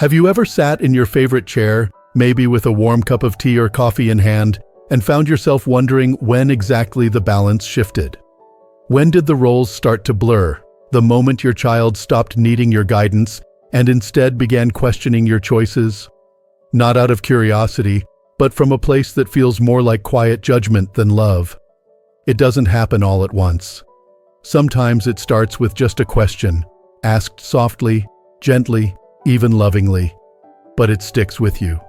Have you ever sat in your favorite chair, maybe with a warm cup of tea or coffee in hand, and found yourself wondering when exactly the balance shifted? When did the roles start to blur, the moment your child stopped needing your guidance and instead began questioning your choices? Not out of curiosity, but from a place that feels more like quiet judgment than love. It doesn't happen all at once. Sometimes it starts with just a question, asked softly, gently, even lovingly, but it sticks with you.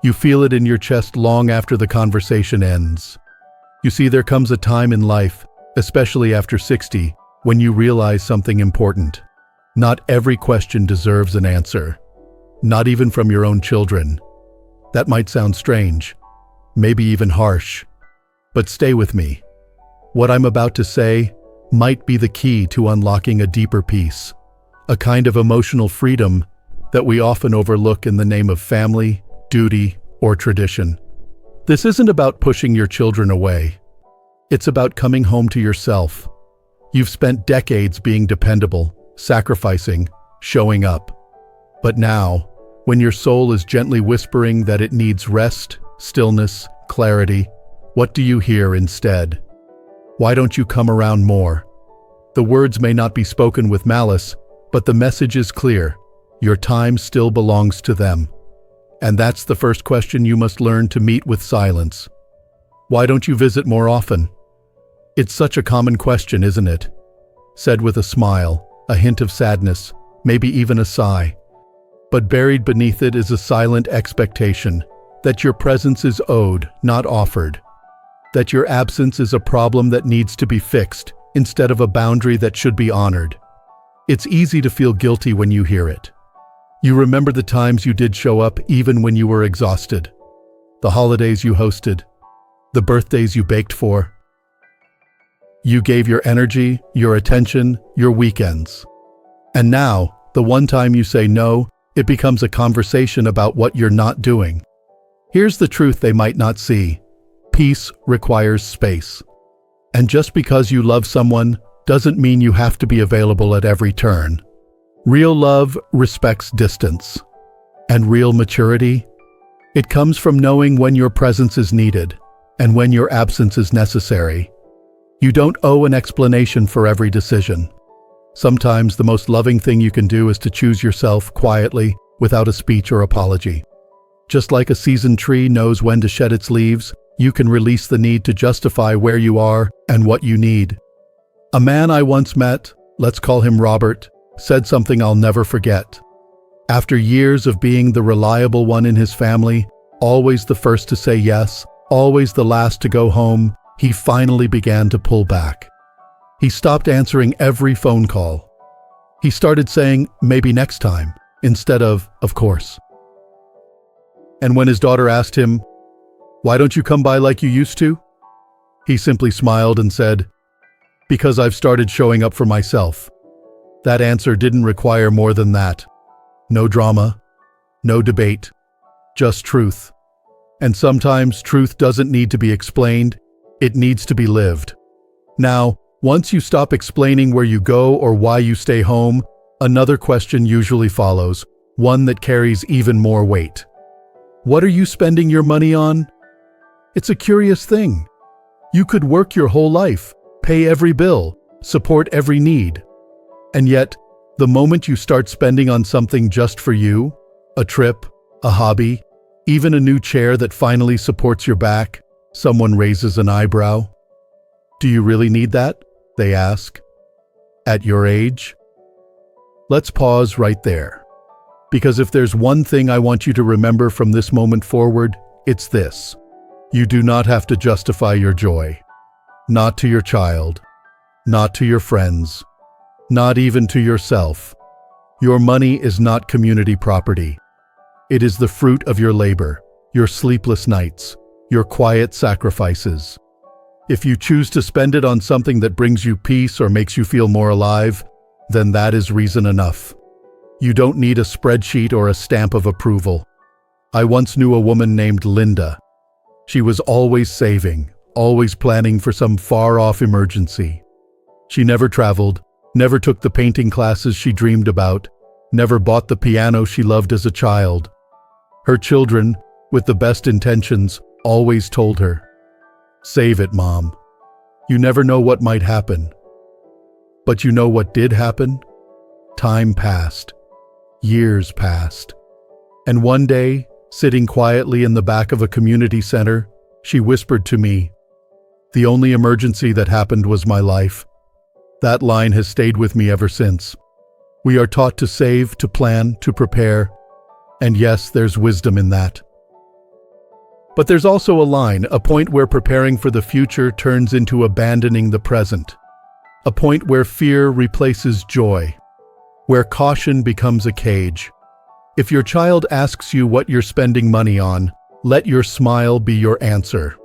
You feel it in your chest long after the conversation ends. You see, there comes a time in life, especially after 60, when you realize something important. Not every question deserves an answer, not even from your own children. That might sound strange, maybe even harsh, but stay with me. What I'm about to say might be the key to unlocking a deeper peace, a kind of emotional freedom that we often overlook in the name of family, duty, or tradition. This isn't about pushing your children away. It's about coming home to yourself. You've spent decades being dependable, sacrificing, showing up. But now, when your soul is gently whispering that it needs rest, stillness, clarity, what do you hear instead? Why don't you come around more? The words may not be spoken with malice, but the message is clear. Your time still belongs to them. And that's the first question you must learn to meet with silence. Why don't you visit more often? It's such a common question, isn't it? Said with a smile, a hint of sadness, maybe even a sigh. But buried beneath it is a silent expectation that your presence is owed, not offered. That your absence is a problem that needs to be fixed instead of a boundary that should be honored. It's easy to feel guilty when you hear it. You remember the times you did show up even when you were exhausted. The holidays you hosted. The birthdays you baked for. You gave your energy, your attention, your weekends. And now, the one time you say no, it becomes a conversation about what you're not doing. Here's the truth they might not see. Peace requires space. And just because you love someone doesn't mean you have to be available at every turn. Real love respects distance. And real maturity? It comes from knowing when your presence is needed and when your absence is necessary. You don't owe an explanation for every decision. Sometimes the most loving thing you can do is to choose yourself quietly without a speech or apology. Just like a seasoned tree knows when to shed its leaves, you can release the need to justify where you are and what you need. A man I once met, let's call him Robert, said something I'll never forget. After years of being the reliable one in his family, always the first to say yes, always the last to go home, he finally began to pull back. He stopped answering every phone call. He started saying, maybe next time, instead of course. And when his daughter asked him, why don't you come by like you used to? He simply smiled and said, because I've started showing up for myself. That answer didn't require more than that. No drama, no debate, just truth. And sometimes truth doesn't need to be explained, it needs to be lived. Now, once you stop explaining where you go or why you stay home, another question usually follows, one that carries even more weight. What are you spending your money on? It's a curious thing. You could work your whole life, pay every bill, support every need. And yet, the moment you start spending on something just for you, a trip, a hobby, even a new chair that finally supports your back, someone raises an eyebrow. Do you really need that? They ask. At your age? Let's pause right there. Because if there's one thing I want you to remember from this moment forward, it's this. You do not have to justify your joy. Not to your child. Not to your friends. Not even to yourself. Your money is not community property. It is the fruit of your labor, your sleepless nights, your quiet sacrifices. If you choose to spend it on something that brings you peace or makes you feel more alive, then that is reason enough. You don't need a spreadsheet or a stamp of approval. I once knew a woman named Linda. She was always saving, always planning for some far-off emergency. She never traveled, never took the painting classes she dreamed about, never bought the piano she loved as a child. Her children, with the best intentions, always told her, "Save it, Mom. You never know what might happen." But you know what did happen? Time passed. Years passed. And one day, sitting quietly in the back of a community center, she whispered to me, "The only emergency that happened was my life." That line has stayed with me ever since. We are taught to save, to plan, to prepare, and yes, there's wisdom in that. But there's also a line, a point where preparing for the future turns into abandoning the present. A point where fear replaces joy, where caution becomes a cage. If your child asks you what you're spending money on, let your smile be your answer.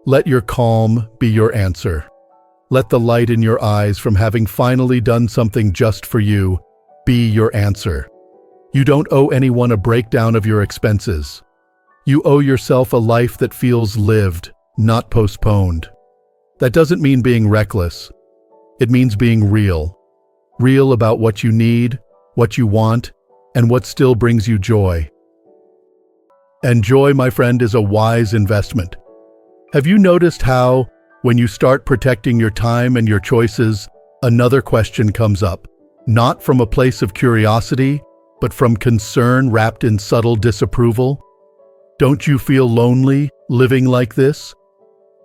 Let your calm be your answer. Let the light in your eyes from having finally done something just for you be your answer. You don't owe anyone a breakdown of your expenses. You owe yourself a life that feels lived, not postponed. That doesn't mean being reckless. It means being real. Real about what you need, what you want, and what still brings you joy. And joy, my friend, is a wise investment. Have you noticed how, when you start protecting your time and your choices, another question comes up? Not from a place of curiosity, but from concern wrapped in subtle disapproval. Don't you feel lonely living like this?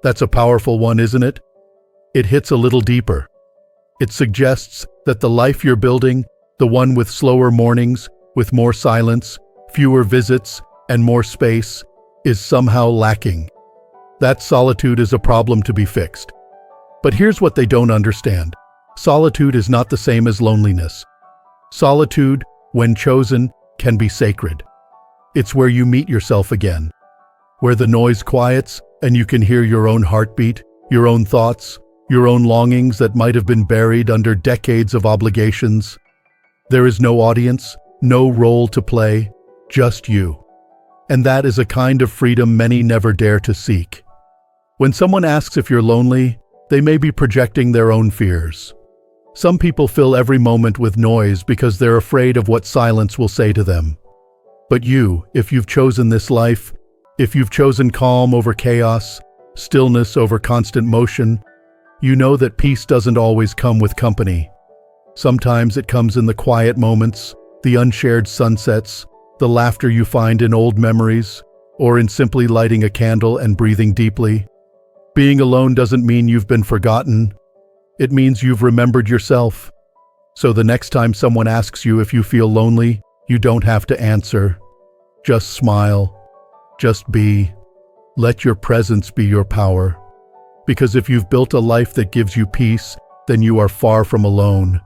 That's a powerful one, isn't it? It hits a little deeper. It suggests that the life you're building, the one with slower mornings, with more silence, fewer visits, and more space, is somehow lacking. That solitude is a problem to be fixed. But here's what they don't understand. Solitude is not the same as loneliness. Solitude, when chosen, can be sacred. It's where you meet yourself again, where the noise quiets and you can hear your own heartbeat, your own thoughts, your own longings that might have been buried under decades of obligations. There is no audience, no role to play, just you. And that is a kind of freedom many never dare to seek. When someone asks if you're lonely, they may be projecting their own fears. Some people fill every moment with noise because they're afraid of what silence will say to them. But you, if you've chosen this life, if you've chosen calm over chaos, stillness over constant motion, you know that peace doesn't always come with company. Sometimes it comes in the quiet moments, the unshared sunsets, the laughter you find in old memories, or in simply lighting a candle and breathing deeply. Being alone doesn't mean you've been forgotten. It means you've remembered yourself. So the next time someone asks you if you feel lonely, you don't have to answer. Just smile. Just be. Let your presence be your power. Because if you've built a life that gives you peace, then you are far from alone.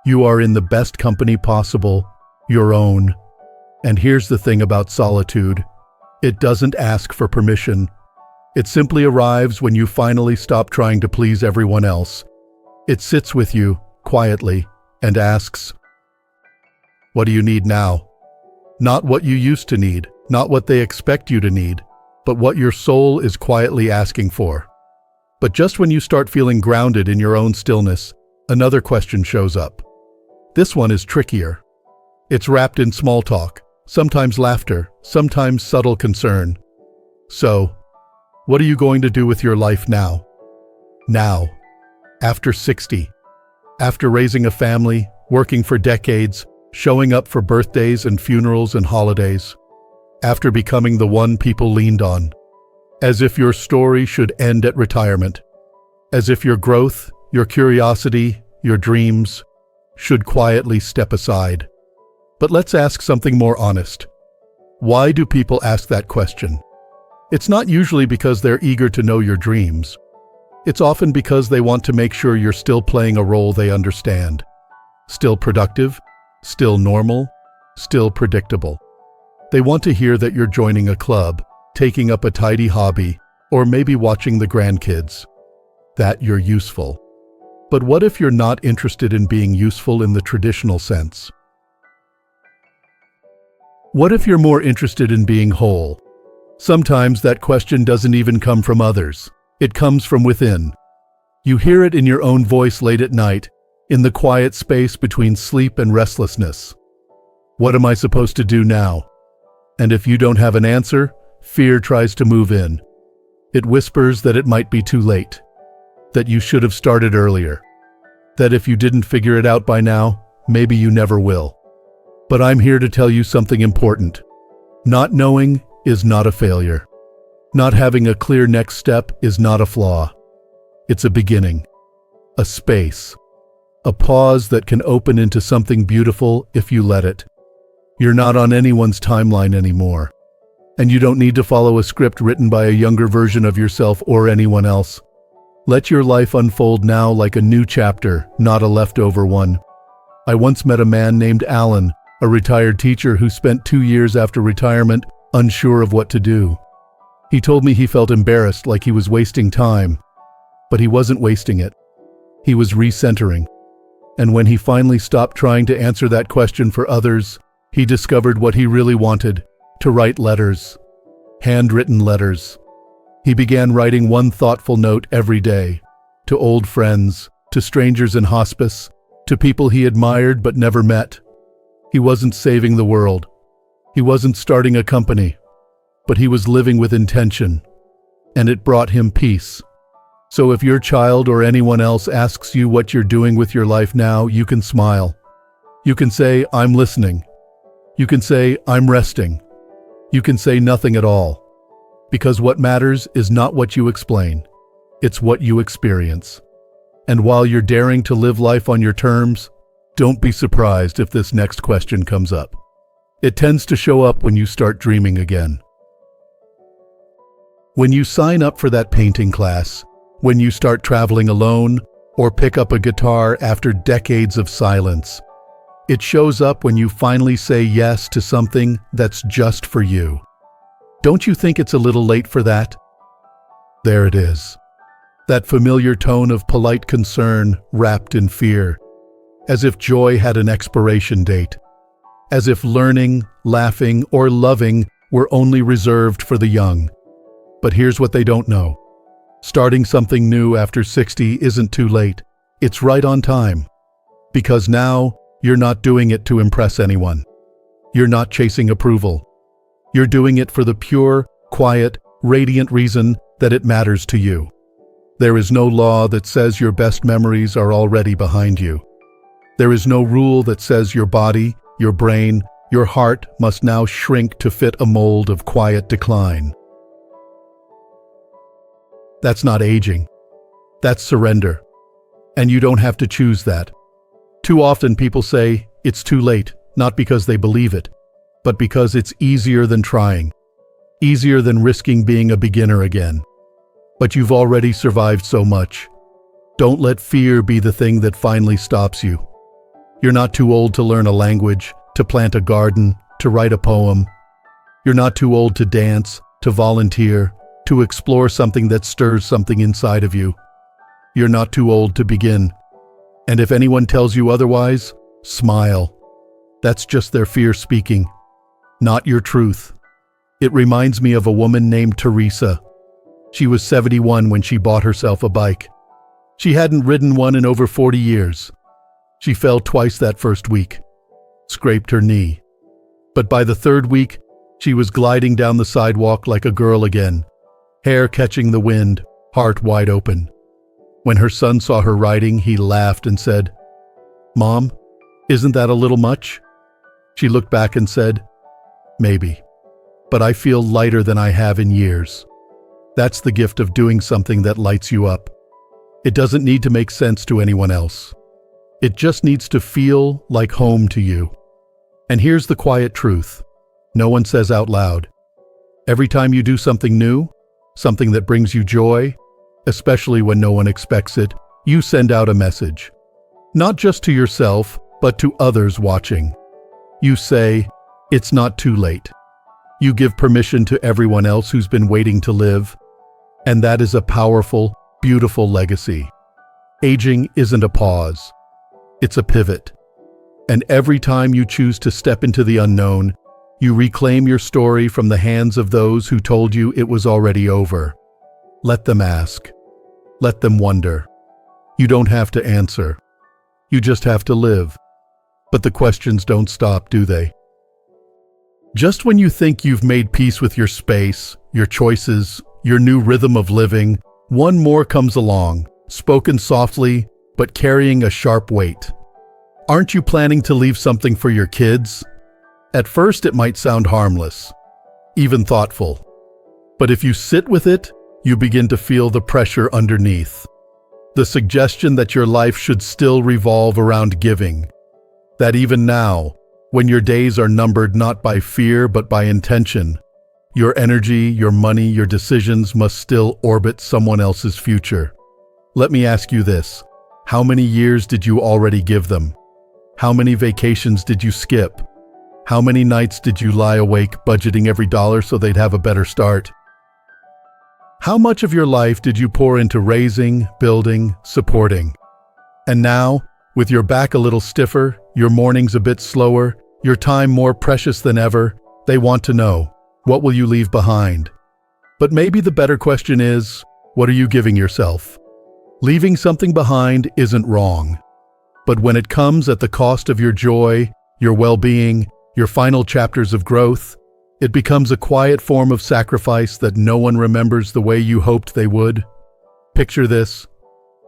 You are in the best company possible, your own. And here's the thing about solitude. It doesn't ask for permission. It simply arrives when you finally stop trying to please everyone else. It sits with you, quietly, and asks, "What do you need now?" Not what you used to need, not what they expect you to need, but what your soul is quietly asking for. But just when you start feeling grounded in your own stillness, another question shows up. This one is trickier. It's wrapped in small talk, sometimes laughter, sometimes subtle concern. So, what are you going to do with your life now? Now, after 60, after raising a family, working for decades, showing up for birthdays and funerals and holidays, after becoming the one people leaned on, as if your story should end at retirement, as if your growth, your curiosity, your dreams should quietly step aside. But let's ask something more honest. Why do people ask that question? It's not usually because they're eager to know your dreams. It's often because they want to make sure you're still playing a role they understand. Still productive, still normal, still predictable. They want to hear that you're joining a club, taking up a tidy hobby, or maybe watching the grandkids. That you're useful. But what if you're not interested in being useful in the traditional sense? What if you're more interested in being whole? Sometimes that question doesn't even come from others. It comes from within. You hear it in your own voice late at night, in the quiet space between sleep and restlessness. What am I supposed to do now? And if you don't have an answer, fear tries to move in. It whispers that it might be too late, that you should have started earlier, that if you didn't figure it out by now, maybe you never will. But I'm here to tell you something important. Not knowing is not a failure. Not having a clear next step is not a flaw. It's a beginning, a space, a pause that can open into something beautiful if you let it. You're not on anyone's timeline anymore. And you don't need to follow a script written by a younger version of yourself or anyone else. Let your life unfold now like a new chapter, not a leftover one. I once met a man named Alan, a retired teacher who spent 2 years after retirement unsure of what to do. He told me he felt embarrassed, like he was wasting time. But he wasn't wasting it. He was recentering. And when he finally stopped trying to answer that question for others, he discovered what he really wanted: to write letters, handwritten letters. He began writing one thoughtful note every day, to old friends, to strangers in hospice, to people he admired but never met. He wasn't saving the world. He wasn't starting a company, but he was living with intention, and it brought him peace. So if your child or anyone else asks you what you're doing with your life now, you can smile. You can say, "I'm listening." You can say, "I'm resting." You can say nothing at all. Because what matters is not what you explain. It's what you experience. And while you're daring to live life on your terms, don't be surprised if this next question comes up. It tends to show up when you start dreaming again. When you sign up for that painting class, when you start traveling alone, or pick up a guitar after decades of silence. It shows up when you finally say yes to something that's just for you. Don't you think it's a little late for that? There it is. That familiar tone of polite concern wrapped in fear, as if joy had an expiration date, as if learning, laughing, or loving were only reserved for the young. But here's what they don't know. Starting something new after 60 isn't too late. It's right on time. Because now, you're not doing it to impress anyone. You're not chasing approval. You're doing it for the pure, quiet, radiant reason that it matters to you. There is no law that says your best memories are already behind you. There is no rule that says your body, your brain, your heart must now shrink to fit a mold of quiet decline. That's not aging. That's surrender. And you don't have to choose that. Too often people say, it's too late, not because they believe it, but because it's easier than trying, easier than risking being a beginner again. But you've already survived so much. Don't let fear be the thing that finally stops you. You're not too old to learn a language, to plant a garden, to write a poem. You're not too old to dance, to volunteer, to explore something that stirs something inside of you. You're not too old to begin. And if anyone tells you otherwise, smile. That's just their fear speaking, not your truth. It reminds me of a woman named Teresa. She was 71 when she bought herself a bike. She hadn't ridden one in over 40 years. She fell twice that first week, scraped her knee. But by the third week, she was gliding down the sidewalk like a girl again, hair catching the wind, heart wide open. When her son saw her riding, he laughed and said, "Mom, isn't that a little much?" She looked back and said, "Maybe, but I feel lighter than I have in years." That's the gift of doing something that lights you up. It doesn't need to make sense to anyone else. It just needs to feel like home to you. And here's the quiet truth. No one says out loud. Every time you do something new, something that brings you joy, especially when no one expects it, you send out a message. Not just to yourself, but to others watching. You say, it's not too late. You give permission to everyone else who's been waiting to live. And that is a powerful, beautiful legacy. Aging isn't a pause. It's a pivot. And every time you choose to step into the unknown, you reclaim your story from the hands of those who told you it was already over. Let them ask. Let them wonder. You don't have to answer. You just have to live. But the questions don't stop, do they? Just when you think you've made peace with your space, your choices, your new rhythm of living, one more comes along, spoken softly, but carrying a sharp weight. Aren't you planning to leave something for your kids? At first it might sound harmless, even thoughtful. But if you sit with it, you begin to feel the pressure underneath. The suggestion that your life should still revolve around giving. That even now, when your days are numbered not by fear but by intention, your energy, your money, your decisions must still orbit someone else's future. Let me ask you this. How many years did you already give them? How many vacations did you skip? How many nights did you lie awake budgeting every dollar so they'd have a better start? How much of your life did you pour into raising, building, supporting? And now, with your back a little stiffer, your mornings a bit slower, your time more precious than ever, they want to know, what will you leave behind? But maybe the better question is, what are you giving yourself? Leaving something behind isn't wrong. But when it comes at the cost of your joy, your well-being, your final chapters of growth, it becomes a quiet form of sacrifice that no one remembers the way you hoped they would. Picture this: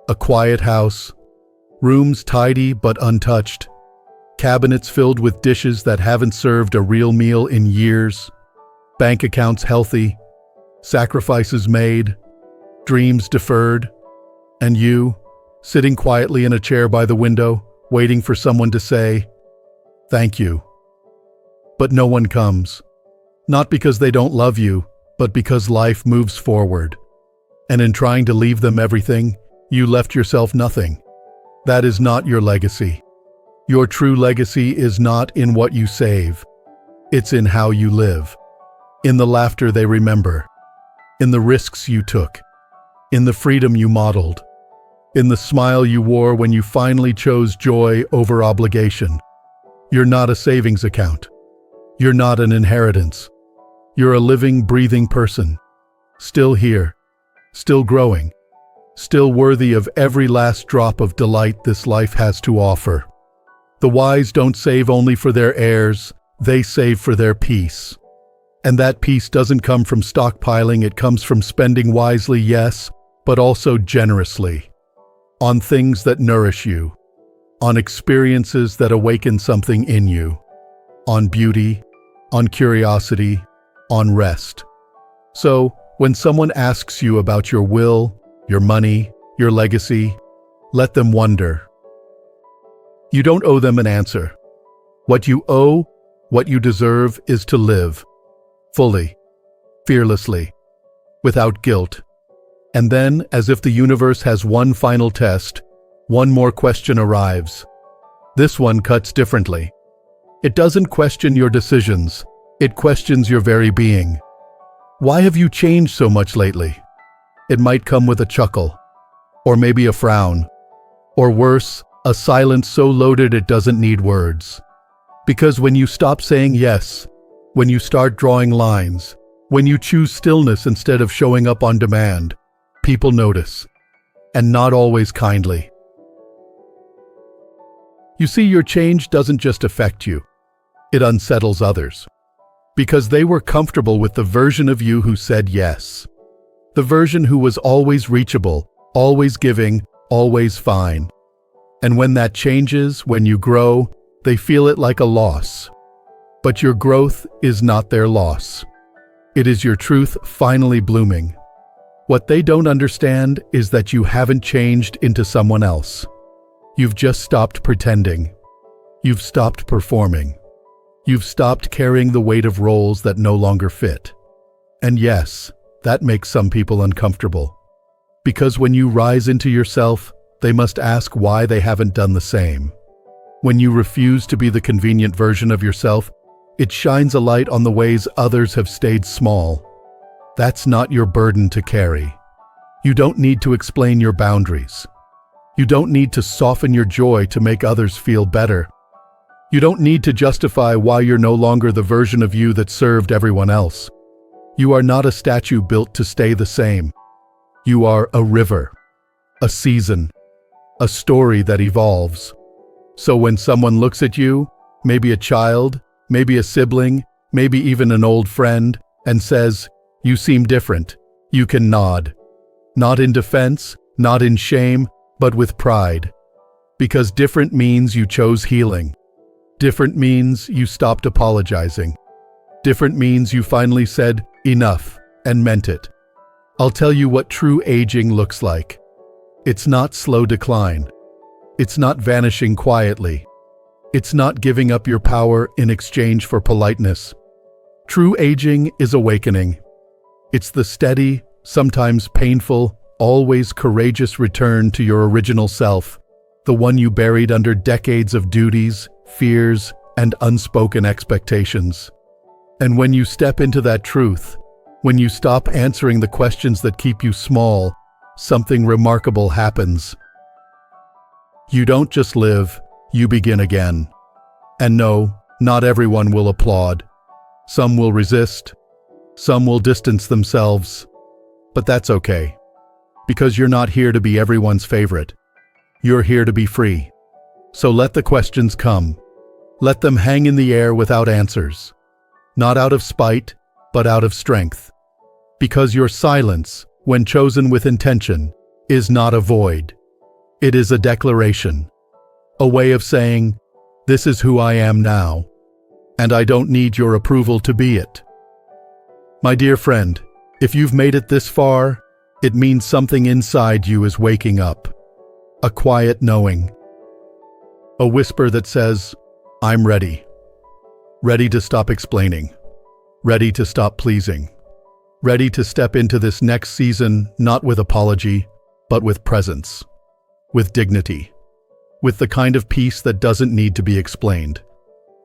a quiet house, rooms tidy but untouched, cabinets filled with dishes that haven't served a real meal in years, bank accounts healthy, sacrifices made, dreams deferred, and you, sitting quietly in a chair by the window, waiting for someone to say, "Thank you." But no one comes. Not because they don't love you, but because life moves forward. And in trying to leave them everything, you left yourself nothing. That is not your legacy. Your true legacy is not in what you save. It's in how you live. In the laughter they remember. In the risks you took. In the freedom you modeled. In the smile you wore when you finally chose joy over obligation. You're not a savings account. You're not an inheritance. You're a living, breathing person. Still here. Still growing. Still worthy of every last drop of delight this life has to offer. The wise don't save only for their heirs, they save for their peace. And that peace doesn't come from stockpiling, it comes from spending wisely, yes, but also generously. On things that nourish you. On experiences that awaken something in you. On beauty, on curiosity, on rest. So, when someone asks you about your will, your money, your legacy, let them wonder. You don't owe them an answer. What you owe, what you deserve, is to live. Fully. Fearlessly. Without guilt. And then, as if the universe has one final test, one more question arrives. This one cuts differently. It doesn't question your decisions. It questions your very being. Why have you changed so much lately? It might come with a chuckle. Or maybe a frown. Or worse, a silence so loaded it doesn't need words. Because when you stop saying yes, when you start drawing lines, when you choose stillness instead of showing up on demand, people notice. And not always kindly. You see, your change doesn't just affect you. It unsettles others. Because they were comfortable with the version of you who said yes. The version who was always reachable, always giving, always fine. And when that changes, when you grow, they feel it like a loss. But your growth is not their loss. It is your truth finally blooming. What they don't understand is that you haven't changed into someone else. You've just stopped pretending. You've stopped performing. You've stopped carrying the weight of roles that no longer fit. And yes, that makes some people uncomfortable. Because when you rise into yourself, they must ask why they haven't done the same. When you refuse to be the convenient version of yourself, it shines a light on the ways others have stayed small. That's not your burden to carry. You don't need to explain your boundaries. You don't need to soften your joy to make others feel better. You don't need to justify why you're no longer the version of you that served everyone else. You are not a statue built to stay the same. You are a river, a season, a story that evolves. So when someone looks at you, maybe a child, maybe a sibling, maybe even an old friend, and says, "You seem different," you can nod. Not in defense, not in shame, but with pride. Because different means you chose healing. Different means you stopped apologizing. Different means you finally said, "Enough," and meant it. I'll tell you what true aging looks like. It's not slow decline. It's not vanishing quietly. It's not giving up your power in exchange for politeness. True aging is awakening. It's the steady, sometimes painful, always courageous return to your original self, the one you buried under decades of duties, fears, and unspoken expectations. And when you step into that truth, when you stop answering the questions that keep you small, something remarkable happens. You don't just live, you begin again. And no, not everyone will applaud. Some will resist. Some will distance themselves. But that's okay. Because you're not here to be everyone's favorite. You're here to be free. So let the questions come. Let them hang in the air without answers. Not out of spite, but out of strength. Because your silence, when chosen with intention, is not a void. It is a declaration. A way of saying, "This is who I am now, and I don't need your approval to be it." My dear friend, if you've made it this far, it means something inside you is waking up. A quiet knowing. A whisper that says, "I'm ready." Ready to stop explaining. Ready to stop pleasing. Ready to step into this next season not with apology, but with presence. With dignity. With the kind of peace that doesn't need to be explained.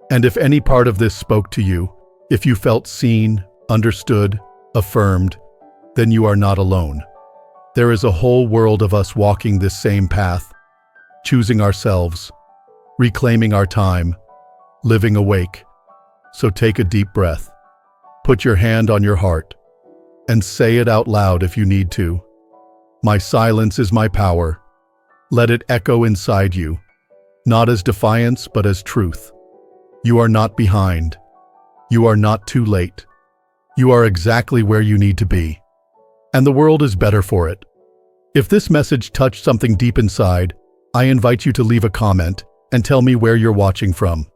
And if any part of this spoke to you, if you felt seen, understood, affirmed, then you are not alone. There is a whole world of us walking this same path, choosing ourselves, reclaiming our time, living awake. So take a deep breath. Put your hand on your heart, and say it out loud if you need to. My silence is my power. Let it echo inside you, not as defiance, but as truth. You are not behind. You are not too late. You are exactly where you need to be. And the world is better for it. If this message touched something deep inside, I invite you to leave a comment and tell me where you're watching from.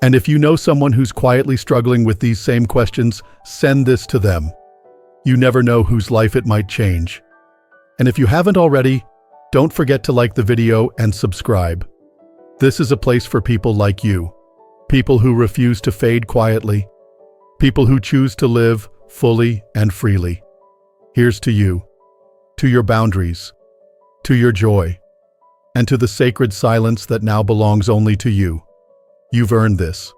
And if you know someone who's quietly struggling with these same questions, send this to them. You never know whose life it might change. And if you haven't already, don't forget to like the video and subscribe. This is a place for people like you. People who refuse to fade quietly. People who choose to live fully and freely. Here's to you, to your boundaries, to your joy, and to the sacred silence that now belongs only to you. You've earned this.